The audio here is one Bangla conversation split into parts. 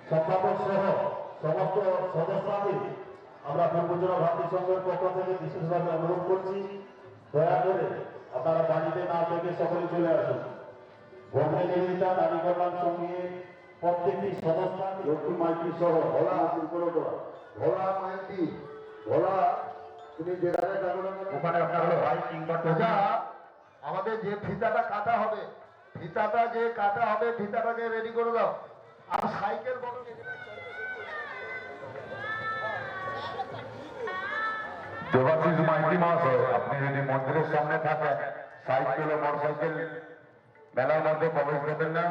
সম্পাদক সহ সমস্ত সদস্যদের আমরা পূর্বজনা ভারতী সংঘের পক্ষ থেকে বিশেষভাবে অনুরোধ করছি, দয়া করে আপনারা বাড়িতে না থেকে সকলে চলে আসুন। ভগ্নী নিবেদিতা নারী কল্যাণ সঙ্গে প্রত্যেকটি সদস্য লক্ষ্মী মাইতি সহ ভোলা ভোলা মাইতি ভোলা তুমি যেখানে ওখানে আপনার হলো ভাই কিংবা আমাদের যে ফিতাটা কাটা হবে ফিতাটাকে রেডি করে দাও। আর সাইকেল বড় দেবাশিস মাইতি মহাশয়, আপনি যদি মন্দিরের সামনে থাকেন সাইকেল ও মোটরসাইকেল মেলার মধ্যে প্রবেশ দেবেন না,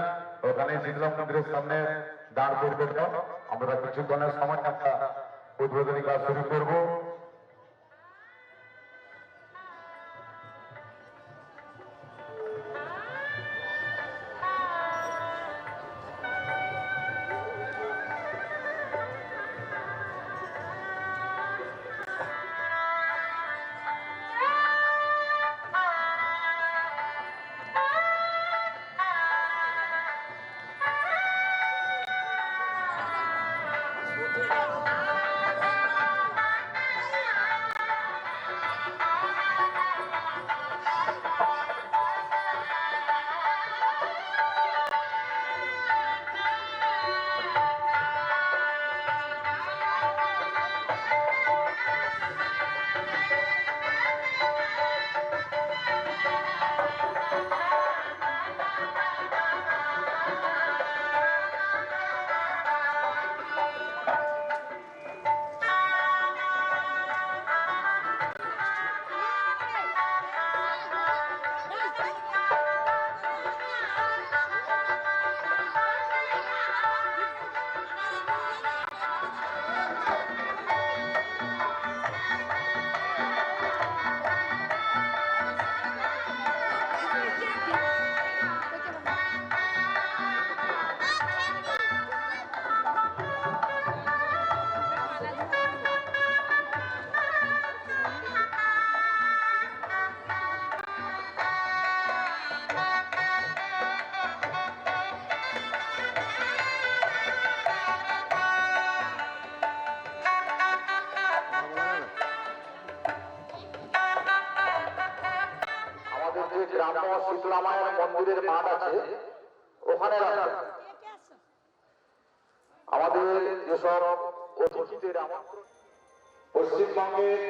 ওখানে শীতলা মন্দিরের সামনে দাঁড় করবেন। আমরা কিছুক্ষণের সময় একটা উদ্বোধনী কাজ শুরু করবো। গ্রাম্য শীতলা মায়ের মন্দিরের মাঠ আছে, ওখানে আমাদের যেসব অতিথিদের আমন্ত্রণ পশ্চিমবঙ্গের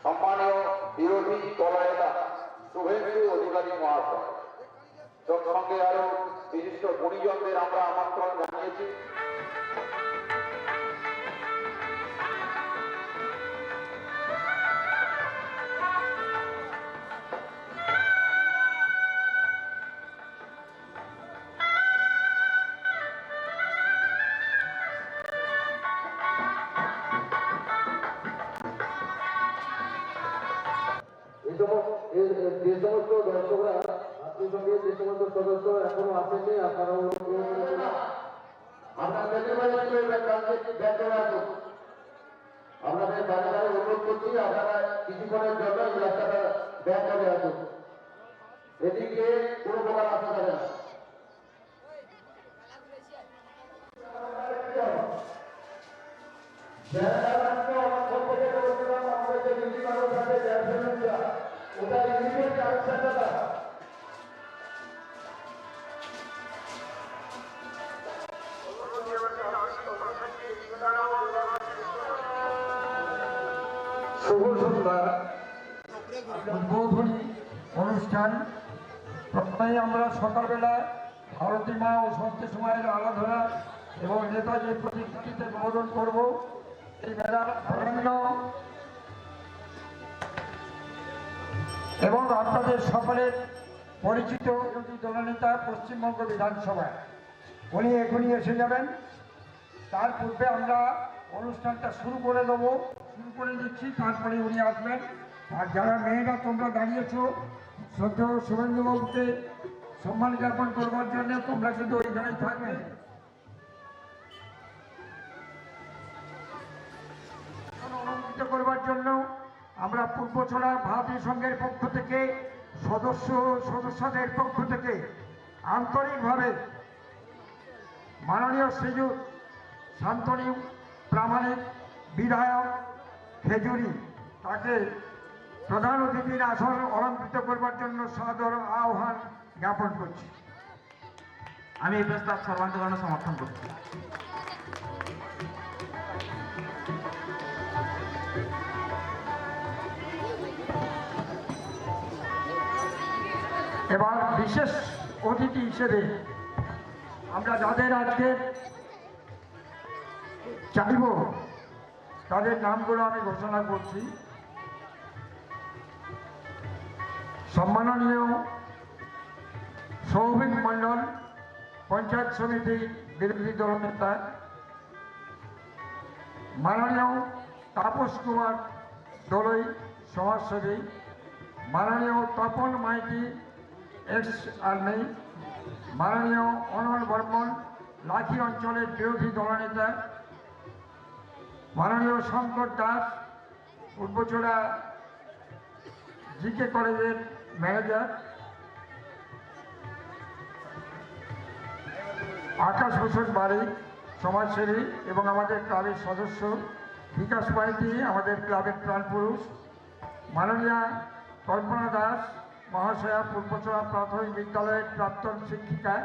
সম্মানীয় বিরোধী দলনেতা শুভেন্দু অধিকারী মহাশয় সঙ্গে আরো বিশিষ্ট গুণীজনদের আমরা আমন্ত্রণ জানিয়েছি। যে সমস্ত দর্শকরা আপনি সঙ্গে যে সমস্ত সদস্য এখনো আসেনি আপনারা আপনাদের বাড়িতে অনুরোধ করছি, আপনারা কিছুক্ষণের জন্য এই রাস্তাটা ব্যাক করে আসুন। এদিকে কোনো প্রকার আসা যাবে না। উদ্বোধনী অনুষ্ঠান প্রথমেই আমরা সকালবেলা ভারতী মা ও সন্তোষ মায়ের আরাধনা এবং নেতাজির প্রতিকৃতিতে উদ্বোধন করব। এই মেলার অরণ্য এবং আপনাদের সকলের পরিচিত বিরোধী দলনেতা পশ্চিমবঙ্গ বিধানসভায় উনি এখনই এসে যাবেন। তার পূর্বে আমরা অনুষ্ঠানটা শুরু করে দিচ্ছি, তারপরে উনি আসবেন। আর যারা মেয়েরা তোমরা দাঁড়িয়েছ শ্রদ্ধেয় শুভেন্দুবাবুকে সম্মান জ্ঞাপন করবার জন্য তোমরা কিন্তু ওইখানেই থাকবে। অনুমোদিত করবার জন্য আমরা পূর্বচলা ভারতীয় সংঘের পক্ষ থেকে সদস্যদের পক্ষ থেকে আন্তরিকভাবে মাননীয় শ্রীযুক্ত শান্তনু প্রামাণিক বিধায়ক খেজুরি তাকে প্রধান অতিথির আসন অলঙ্কৃত করবার জন্য সাদর আহ্বান জ্ঞাপন করছি। আমি এই প্রস্তাব সর্বান্তকরণে সমর্থন করছি। এবার বিশেষ অতিথি হিসেবে আমরা যাদের আজকে চাইব তাদের নামগুলো আমি ঘোষণা করছি। সম্মাননীয় সৌভিক মণ্ডল, পঞ্চায়েত সমিতি বিরোধী দলনেতা। মাননীয় তাপস কুমার দলই, সমাজসেবী। মাননীয় তপন মাইতি, এক্স আর্মি। মাননীয় অনল বর্মন, লাঠি অঞ্চলের বিরোধী দলনেতা। মাননীয় শঙ্কর দাস, পূর্বচড়া জিকে কলেজের ম্যানেজার। আকাশ হোসেন বাড়ি, সমাজসেবী এবং আমাদের ক্লাবের সদস্য। বিকাশ মাইতি, আমাদের ক্লাবের প্রাণপুরুষ। মাননীয়া কল্পনা দাস মহাশয়া, পূর্বচড়া প্রাথমিক বিদ্যালয়ের প্রাক্তন শিক্ষিকা।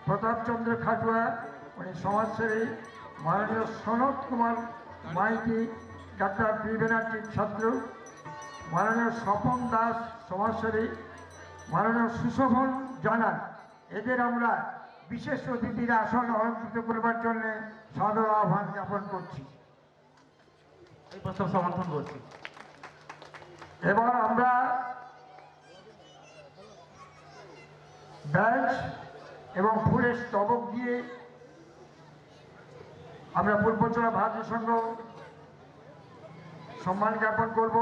প্রতাপচন্দ্র খাটুয়া, উনি সমাজসেবী। মাননীয় সনৎ কুমার মাইতি, ডাক্তার বি ব্যানার্জির ছাত্র। মাননীয় স্বপন দাস, সমাজসেবী। মাননীয় সুশোভন জানা, এদের আমরা বিশেষ অতিথির আসন অলঙ্কৃত করবার জন্য সাদর আহ্বান জ্ঞাপন করছি। এই প্রস্তাব সমর্থন করছি। এবার আমরা ব্যাচ এবং ফুলের স্তবক দিয়ে আমরা পূর্বচড়া ভারতীয় সংঘ সম্মান জ্ঞাপন করব।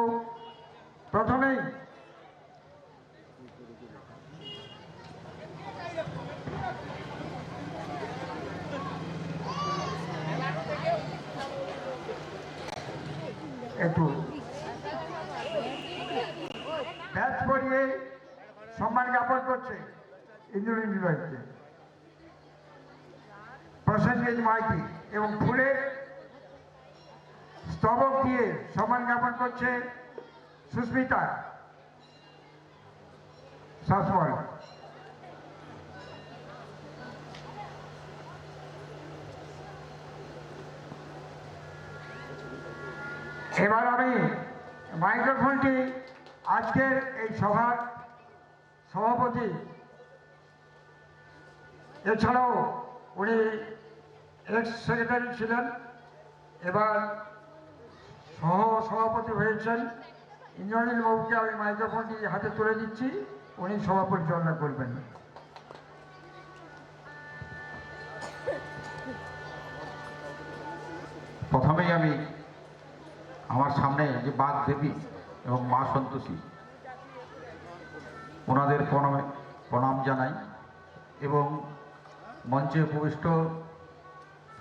প্রথমেই একটু ব্যাচ পরিয়ে সম্মান জ্ঞাপন করছে ইঞ্জিনিয়ারিং বিভাগকে প্রসেনজিৎ মাইতি, এবং ফুলের স্তবক দিয়ে সম্মান জ্ঞাপন করছে সুস্মিতা শাসমল। এবার আমি মাইক্রোফোনটি আজকের এই সভার সভাপতি, এছাড়াও উনি এক্স সেক্রেটারি ছিলেন, এবার সহ সভাপতি হয়েছেন, ইন্দ্রনীল বাবুকে আমি মাইক্রোফোনটি হাতে তুলে দিচ্ছি, উনি সভা পরিচালনা করবেন। প্রথমেই আমি আমার সামনে যে বাঘ দেবী এবং মা সন্তোষী, ওনাদের প্রণাম জানাই এবং মঞ্চে উপবিষ্ট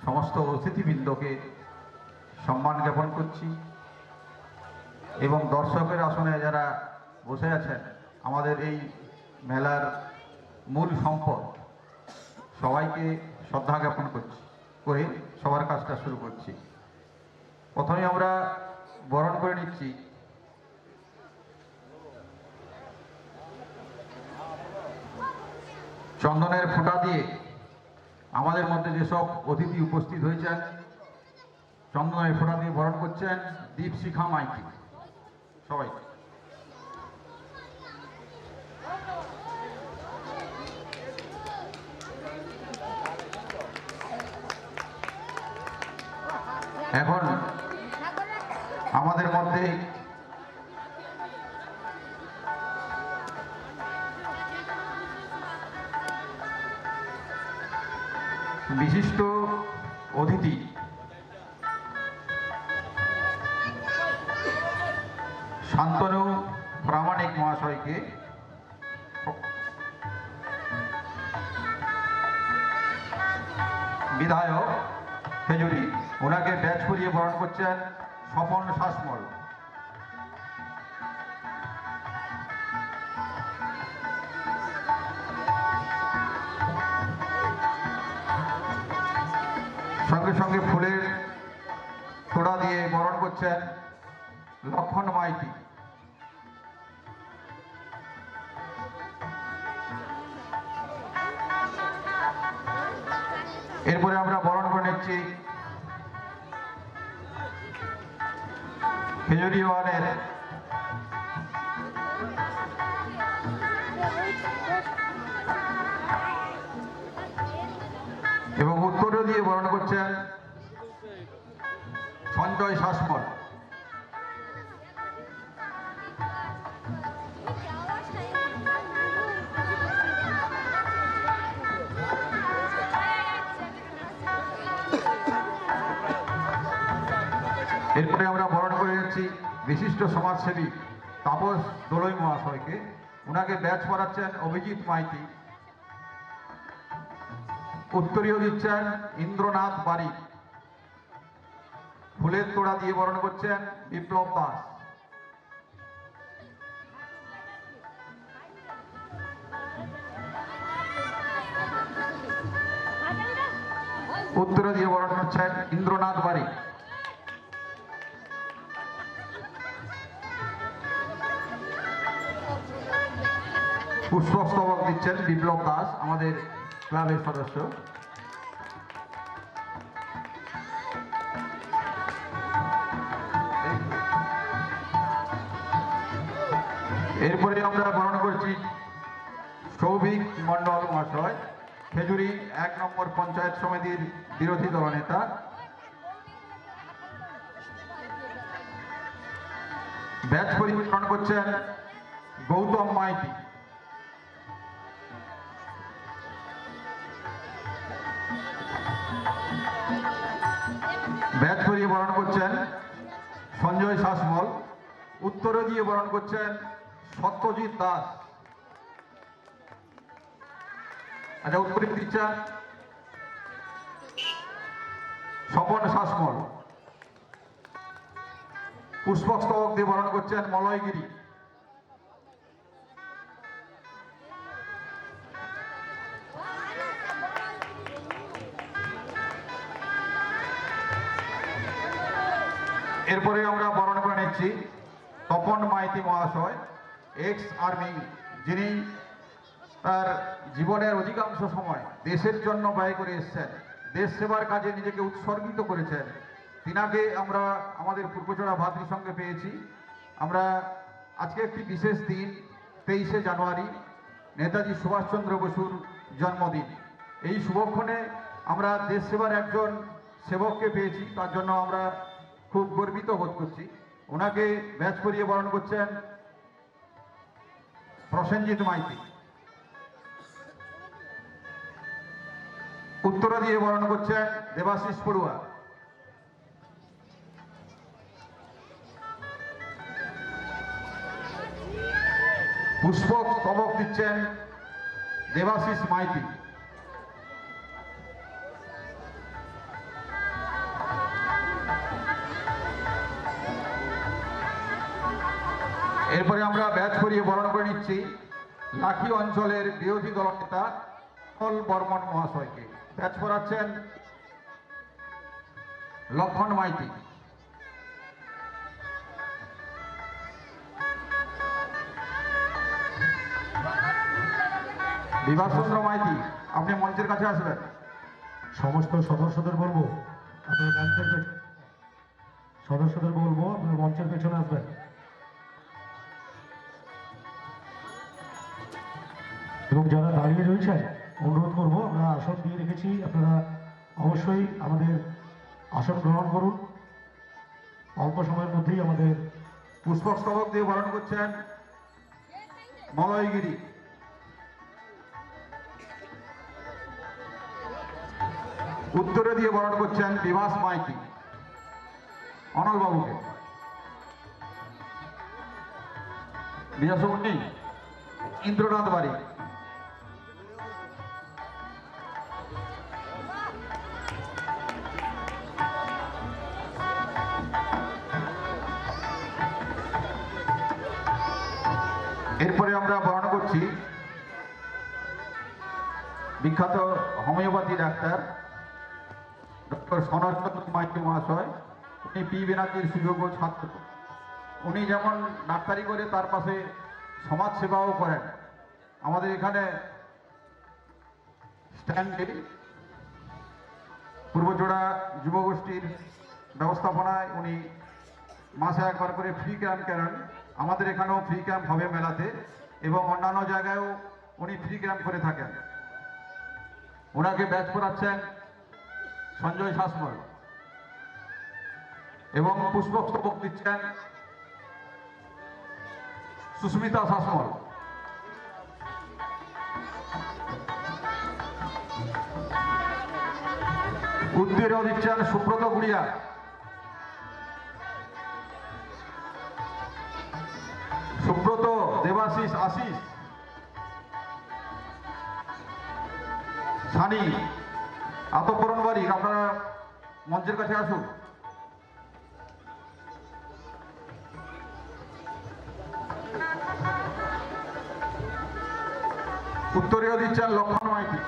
সমস্ত অতিথিবৃন্দকে সম্মান জ্ঞাপন করছি এবং দর্শকের আসনে যারা বসে আছেন, আমাদের এই মেলার মূল সম্পদ, সবাইকে শ্রদ্ধা জ্ঞাপন করে সবার কাজটা শুরু করছি। প্রথমে আমরা বরণ করে নিচ্ছি চন্দনের ফোঁটা দিয়ে আমাদের মধ্যে যেসব অতিথি উপস্থিত হয়েছেন, চন্দনের ফোঁটা দিয়ে বরণ করছেন দীপশিখা মাইতি। সবাই এখন আমাদের মধ্যে বিশিষ্ট অতিথি শান্তনু প্রামাণিক মহাশয়কে বিধায়ক খেজুরি, ওনাকে ব্যাচ করিয়ে বরণ করছেন স্বপন শাসমল। সঙ্গে সঙ্গে ফুলের তোড়া দিয়ে বরণ করছেন লক্ষণ মাইতি। এরপরে আমরা বরণ করে নিচ্ছি খেজুরি ওয়ার্ডের এবং উত্তরে দিয়ে বরণ করছেন সঞ্জয় শাসমল। এরপরে আমরা বরণ করে যাচ্ছি বিশিষ্ট সমাজসেবী তাপস দোলই মহাশয়কে। ওনাকে ব্যাচ পড়াচ্ছেন অভিজিৎ মাইতি। উত্তরীয় দিচ্ছেন ইন্দ্রনাথ বাড়ি। ফুলের তোড়া দিয়ে বরণ করছেন বিপ্লব দাস। উত্তরে দিয়ে বরণ করছেন ইন্দ্রনাথ বাড়ি। পুষ্পস্তবক দিচ্ছেন বিপ্লব দাস, আমাদের ক্লাবের সদস্য। এরপরে আমরা বরণ করছি সৌভিক মণ্ডল মহাশয়, খেজুরি 1 নম্বর পঞ্চায়েত সমিতির বিরোধী দলনেতা। ব্যাচ পরিবেশন করছেন গৌতম মাইতি। ব্যাচ পরিয়ে বরণ করছেন সঞ্জয় শাসমল। উত্তরে দিয়ে বরণ করছেন সত্যজিৎ দাস। আচ্ছা, উত্তরে দিচ্ছেন স্বপন শাসমল। পুষ্পস্তবক দিয়ে বরণ করছেন মলয়গিরি। এরপরে আমরা বরণ করে নিচ্ছি তপন মাইতি মহাশয়, এক্স আর্মি, যিনি তার জীবনের অধিকাংশ সময় দেশের জন্য ব্যয় করে এসেছেন, দেশ সেবার কাজে নিজেকে উৎসর্গিত করেছেন। তিনাকে আমরা আমাদের পূর্বচড়া ভাতৃসঙ্গে পেয়েছি। আমরা আজকে একটি বিশেষ দিন, 23শে জানুয়ারি, নেতাজি সুভাষচন্দ্র বসুর জন্মদিন। এই শুভক্ষণে আমরা দেশ সেবার একজন সেবককে পেয়েছি, তার জন্য আমরা খুব গর্বিত বোধ করছি। ওনাকে ব্যাচ পরিয়ে বরণ করছেন প্রসেনজিৎ মাইতি। উত্তরা দিয়ে বরণ করছেন দেবাশিস পড়ুয়া। পুষ্পক স্তবক দিচ্ছেন দেবাশিস মাইতি। এরপরে আমরা ব্যাচ পরিয়ে বরণ করে নিচ্ছি লাখি অঞ্চলের বিরোধী দলনেতা কমল বর্মন মহাশয়কে। ব্যাচ পড়াচ্ছেন লক্ষণ মাইতি। বিভাসচন্দ্র মাইতি, আপনি মঞ্চের কাছে আসবেন। সমস্ত সদস্যদের বলবো আপনারা মঞ্চের পেছনে আসবেন। এবং যারা দাঁড়িয়ে রয়েছেন অনুরোধ করবো, আমরা আসন দিয়ে রেখেছি, আপনারা অবশ্যই আমাদের আসন গ্রহণ করুন। অল্প সময়ের মধ্যেই আমাদের পুষ্পক স্তবক দিয়ে বরণ করছেন মলয়গিরি। উত্তরে দিয়ে বরণ করছেন বিভাস মাইতি, অনল বাবুকে। বিজাসুন্নি ইন্দ্রনাথ বাড়ি। এরপরে আমরা বরণ করছি বিখ্যাত হোমিওপ্যাথি ডাক্তার ডক্টর সনদচন্দ্র মাইতি মহাশয়, উনি পি ব্যানার্জির সুযোগ্য ছাত্র। উনি যেমন ডাক্তারি করে তার পাশে সমাজ সেবাও করেন। আমাদের এখানে স্ট্যান্ডে পূর্বজোড়া যুবগোষ্ঠীর ব্যবস্থাপনায় উনি মাসে একবার করে ফ্রি ক্যাম্প করেন। আমাদের এখানেও ফ্রি ক্যাম্প হবে মেলাতে, এবং অন্যান্য জায়গায়ও উনি ফ্রি ক্যাম্প করে থাকেন। ওনাকে ব্যাচ করাচ্ছেন সঞ্জয় শাসমল, এবং পুষ্পস্তবক দিচ্ছেন সুস্মিতা শাসমল। উদ্দীরও দিচ্ছেন সুব্রত গুড়িয়া। সুব্রত, দেবাশিস, আশিস, সানি, আতপরণ বাড়ি, আপনারা মঞ্চের কাছে আসুন। উত্তরীয় দিচ্ছেন লক্ষণ মাইতি।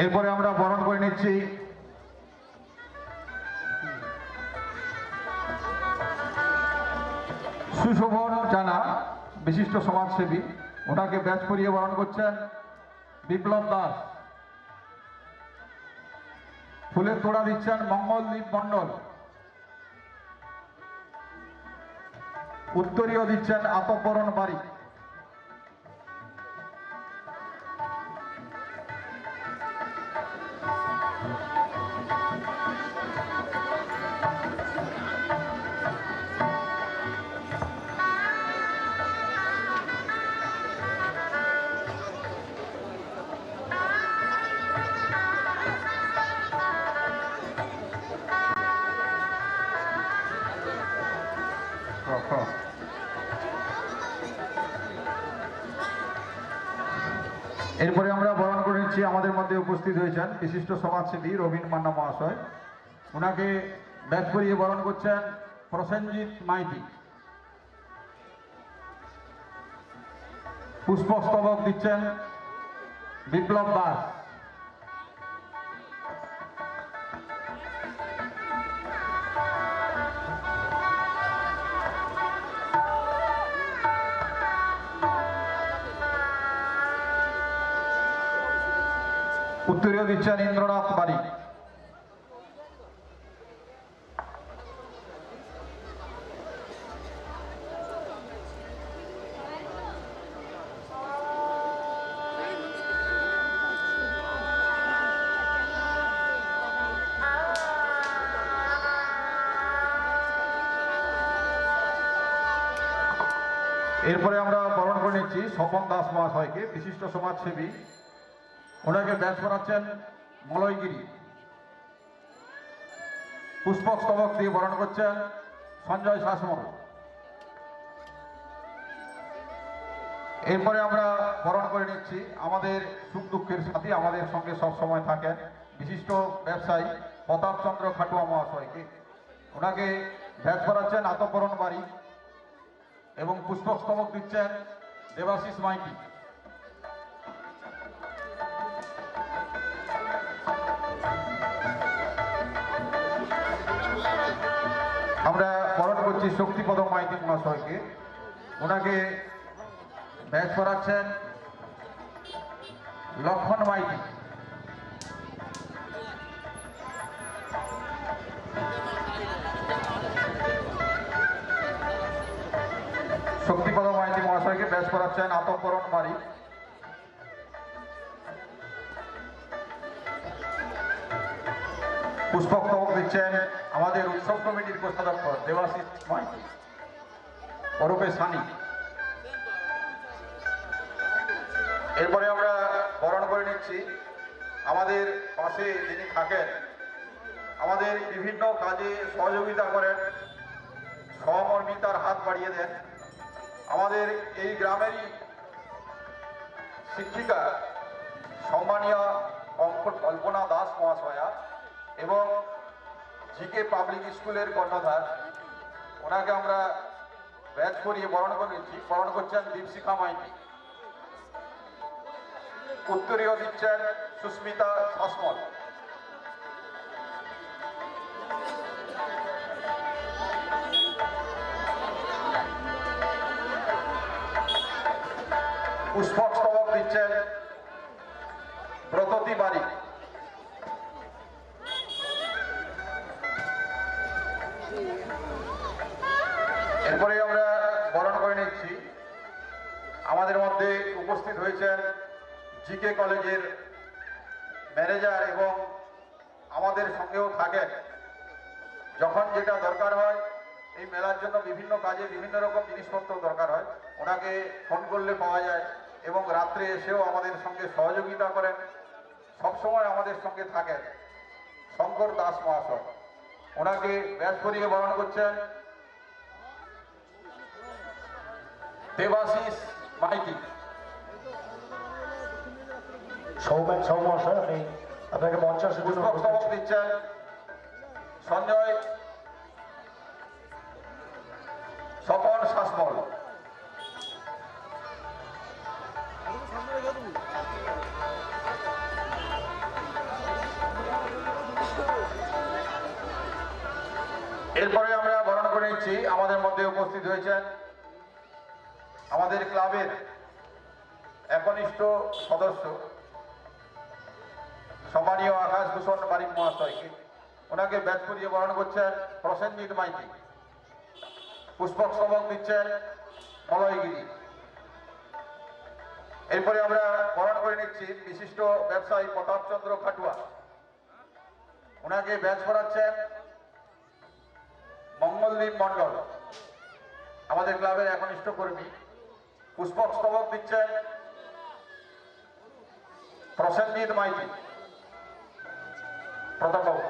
এরপরে আমরা বরণ করে নিচ্ছি সুশোভন জানা, বিশিষ্ট সমাজসেবী। ওনাকে ব্যাচ করিয়ে বরণ করছেন বিপ্লব দাস। ফুলের তোড়া দিচ্ছেন মঙ্গলদীপ মণ্ডল। উত্তরীয় দিচ্ছেন আতপরণ বাড়ি। এরপরে আমরা বরণ করে নিচ্ছি, আমাদের মধ্যে উপস্থিত হয়েছেন বিশিষ্ট সমাজসেবী রবীন মান্না মহাশয়। ওনাকে ব্যাচ করিয়ে বরণ করছেন প্রসেনজিৎ মাইতি। পুষ্পস্তবক দিচ্ছেন বিপ্লব দাস। উত্তরীয় দিচ্ছেন ইন্দ্রনাথ বাড়ি। এরপরে আমরা বরণ করে নিচ্ছি স্বপন দাস মহাশয়কে, বিশিষ্ট সমাজসেবী। ওনাকে ব্যাচ করাচ্ছেন মলয়গিরি। পুষ্পক স্তবক দিয়ে বরণ করছেন সঞ্জয় শাসমল। এরপরে আমরা বরণ করে নিচ্ছি আমাদের সুখ দুঃখের সাথী, আমাদের সঙ্গে সব সময় থাকেন বিশিষ্ট ব্যবসায়ী প্রতাপচন্দ্র খাটুয়া মহাশয়কে। ওনাকে ব্যাচ করাচ্ছেন আতপরণ বাড়ি, এবং পুষ্পক স্তবক দিচ্ছেন দেবাশিস মাইতি। আমরা বরণ করছি শক্তিপদ মাইতি মহাশয়কে। ওনাকে ব্যাচ করাচ্ছেন লক্ষণ মাইতি। শক্তিপদ মাইতি মহাশয়কে ব্যাচ করাচ্ছেন আতপরণ বাড়ি। পুষ্পক স্তবক দিচ্ছেন আমাদের উৎসব কমিটির কোষাধ্যক্ষ দেবাশিস মাইতি ওরফে সানি। এরপরে আমরা বরণ করে নিচ্ছি আমাদের পাশে যিনি থাকেন, আমাদের বিভিন্ন কাজে সহযোগিতা করেন, সহমর্মিতার হাত বাড়িয়ে দেন, আমাদের এই গ্রামেরই শিক্ষিকা সম্মানীয় কল্পনা দাস মহাশয়া এবং জিকে পাবলিক স্কুলের কর্ণধার, ওনাকে আমরা ব্যাচ করিয়ে বরণ করছেন দীপশিখা মাইতি। উত্তরীয় দিচ্ছেন সুস্মিতা শাসমল। পুষ্পক স্তবক দিচ্ছেন ব্রততী বারিক। এরপরে আমরা বরণ করে নিচ্ছি, আমাদের মধ্যে উপস্থিত হয়েছেন জিকে কলেজের ম্যানেজার এবং আমাদের সঙ্গেও থাকেন। যখন যেটা দরকার হয়, এই মেলার জন্য বিভিন্ন কাজে বিভিন্ন রকম জিনিসপত্র দরকার হয়, ওনাকে ফোন করলে পাওয়া যায় এবং রাত্রে এসেও আমাদের সঙ্গে সহযোগিতা করেন, সবসময় আমাদের সঙ্গে থাকেন শঙ্কর দাস মহাশয়। ওনাকে ব্যাচ করিয়ে বরণ করছেন দেবাশিস মাইতি। সৌমেন মহাশয়, আমি আপনাকে মঞ্চে আসার জন্য পুষ্পক স্তবক দিচ্ছেন সঞ্জয় স্বপন শাসমল। এরপরে আমরা বরণ করে নিচ্ছি, আমাদের মধ্যে উপস্থিত হয়েছেন আমাদের ক্লাবের একনিষ্ঠ সদস্য সম্মানীয় আকাশ ভূষণ বারিক মহাশয়কে। ওনাকে ব্যাচ করিয়ে বরণ করছেন প্রসেনজিৎ মাইতি। পুষ্পক স্তবক দিচ্ছেন মলয়গিরি। এরপরে আমরা বরণ করে নিচ্ছি বিশিষ্ট ব্যবসায়ী প্রতাপচন্দ্র খাটুয়া। ওনাকে ব্যাচ করাচ্ছেন মঙ্গলদীপ মণ্ডল, আমাদের ক্লাবের একনিষ্ঠ কর্মী। পুষ্পক স্তবক দিচ্ছেন প্রসেনজিৎ মাইতি। প্রতাপবাবু।